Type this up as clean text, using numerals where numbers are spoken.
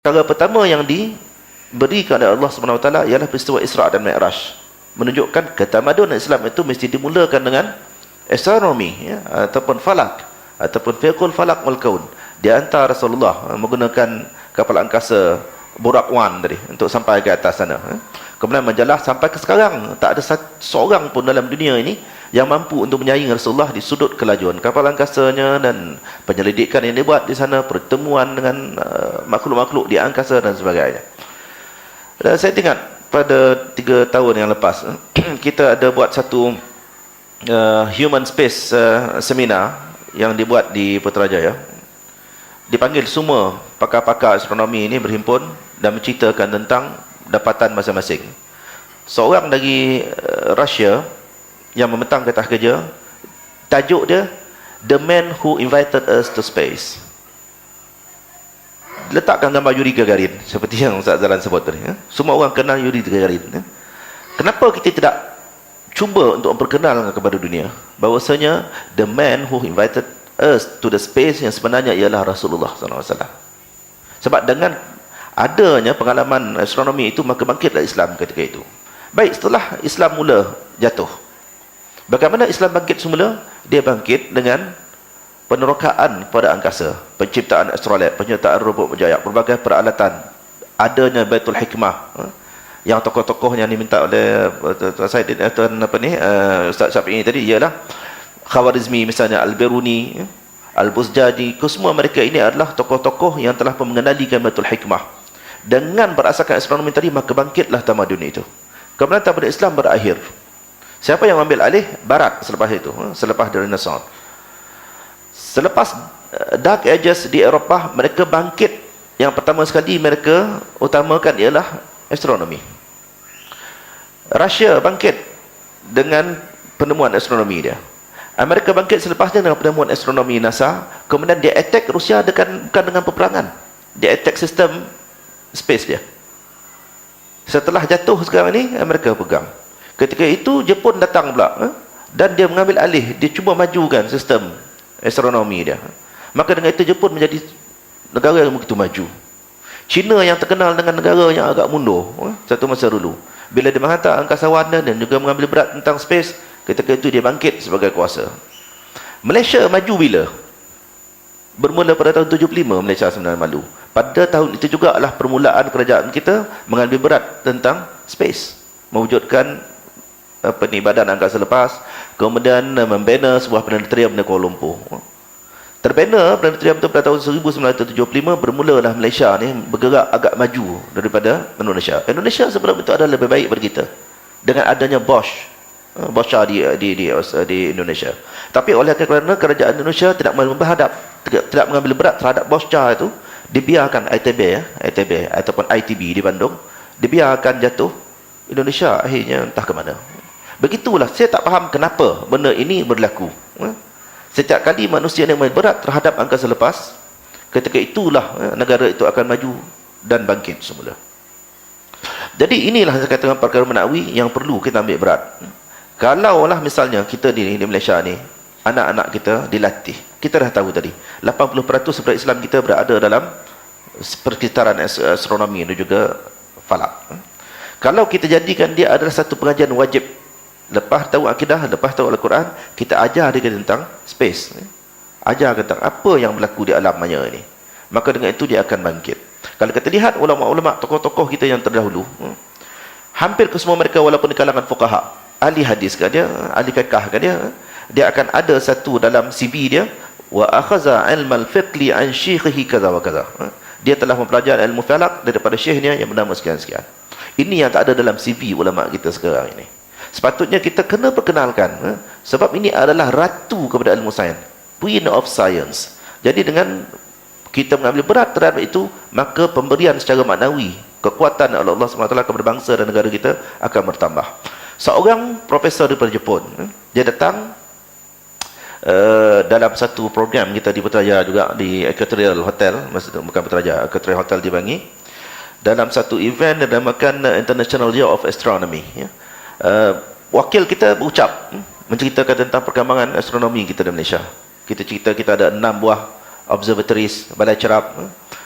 Perkara pertama yang diberikan oleh Allah SWT ialah peristiwa Isra' dan Mi'raj, menunjukkan ketamadunan Islam itu mesti dimulakan dengan astronomi, ya, ataupun falak, ataupun fiqhul falak wal kaun. Dia hantar Rasulullah menggunakan kapal angkasa Buraq 1 tadi untuk sampai ke atas sana. Kemudian menjalah sampai ke sekarang tak ada seorang pun dalam dunia ini yang mampu untuk menyaingi Rasulullah di sudut kelajuan kapal angkasanya dan penyelidikan yang dibuat di sana, pertemuan dengan makhluk-makhluk di angkasa dan sebagainya. Dan saya ingat pada 3 tahun yang lepas kita ada buat satu human space seminar yang dibuat di Putrajaya. Dipanggil semua pakar-pakar astronomi ini berhimpun dan menceritakan tentang dapatan masing-masing. Seorang dari Rusia yang membentang ke atas kerja, tajuk dia The Man Who Invited Us to Space. Letakkan gambar Yuri Gagarin seperti yang Ustaz Zalan sebut tadi, ya. Semua orang kenal Yuri Gagarin, ya. Kenapa kita tidak cuba untuk memperkenalkan kepada dunia bahawasanya the man who invited us to the space yang sebenarnya ialah Rasulullah SAW. Sebab dengan adanya pengalaman astronomi itu, maka bangkitlah Islam ketika itu. Baik, setelah Islam mula jatuh, bagaimana Islam bangkit semula? Dia bangkit dengan penerokaan kepada angkasa, penciptaan astrolab, penyertaan robot berjaya, berbagai peralatan, adanya Baitul Hikmah, yang tokoh-tokohnya diminta oleh Ustaz Syafi'i tadi ialah Khawarizmi, misalnya Al-Biruni, Al-Buzjadi. Semua mereka ini adalah tokoh-tokoh yang telah mengenalikan Baitul Hikmah. Dengan berasaskan astronomi tadi, maka bangkitlah tamadun itu. Kemudian tamadun Islam berakhir. Siapa yang ambil alih? Barat selepas itu, selepas Renaissance. Selepas Dark Ages di Eropah, mereka bangkit. Yang pertama sekali mereka utamakan ialah astronomi. Rusia bangkit dengan penemuan astronomi dia. Amerika bangkit selepasnya dengan penemuan astronomi NASA. Kemudian dia attack Rusia bukan dengan peperangan. Dia attack sistem space dia. Setelah jatuh sekarang ni, Amerika pegang. Ketika itu Jepun datang pula, dan dia mengambil alih. Dia cuba majukan sistem astronomi dia. Maka dengan itu Jepun menjadi negara yang begitu maju. China yang terkenal dengan negara yang agak mundur satu masa dulu, bila dia menghantar angkasawan dan juga mengambil berat tentang space, ketika itu dia bangkit sebagai kuasa. Malaysia maju bila? Bermula pada tahun 75 Malaysia sebenarnya malu. Pada tahun itu juga adalah permulaan kerajaan kita mengambil berat tentang space, mewujudkan badan angkasa lepas, kemudian membina sebuah planetarium di Kuala Lumpur. Terbina planetarium itu pada tahun 1975. Bermulalah Malaysia ni bergerak agak maju daripada Indonesia. Indonesia sebelum itu adalah lebih baik bagi kita dengan adanya Bosch di Indonesia. Tapi oleh kerana kerajaan Indonesia tidak mengambil berat terhadap Bosch itu, dibiarkan ITB ataupun ITB di Bandung, dibiarkan jatuh. Indonesia akhirnya entah ke mana. Begitulah, saya tak faham kenapa benda ini berlaku. Setiap kali manusia yang main berat terhadap angkasa lepas, ketika itulah negara itu akan maju dan bangkit semula. Jadi inilah saya katakan perkara menawi yang perlu kita ambil berat. Kalaulah misalnya kita di Malaysia ni, anak-anak kita dilatih, kita dah tahu tadi 80% daripada Islam kita berada dalam persekitaran astronomi dan juga falak. Kalau kita jadikan dia adalah satu pengajian wajib, lepas tahu akidah, lepas tahu Al-Quran, kita ajar dia tentang space, ajar tentang apa yang berlaku di alam maya ini, maka dengan itu dia akan bangkit. Kalau kita lihat ulama-ulama, tokoh-tokoh kita yang terdahulu, hampir kesemua mereka walaupun di kalangan fuqaha, ahli hadis kan dia, ahli fiqh kan dia akan ada satu dalam CV dia, wa akhaza ilmal fiqli an syekhihi kaza wa kaza. Dia telah mempelajari ilmu falak daripada syekhnya yang bernama sekian-sekian. Ini yang tak ada dalam CV ulama kita sekarang ini. Sepatutnya kita kena perkenalkan, sebab ini adalah ratu kepada ilmu sains, queen of science. Jadi dengan kita mengambil berat terhadap itu, maka pemberian secara maknawi, kekuatan Allah SWT kepada bangsa dan negara kita akan bertambah. Seorang profesor daripada Jepun, dia datang dalam satu program kita di Putrajaya juga, di Equatorial Hotel, bukan Putrajaya, Equatorial Hotel di Bangi, dalam satu event yang dinamakan International Year of Astronomy. Wakil kita berucap, menceritakan tentang perkembangan astronomi kita di Malaysia. Kita cerita kita ada 6 buah observatories, balai cerap,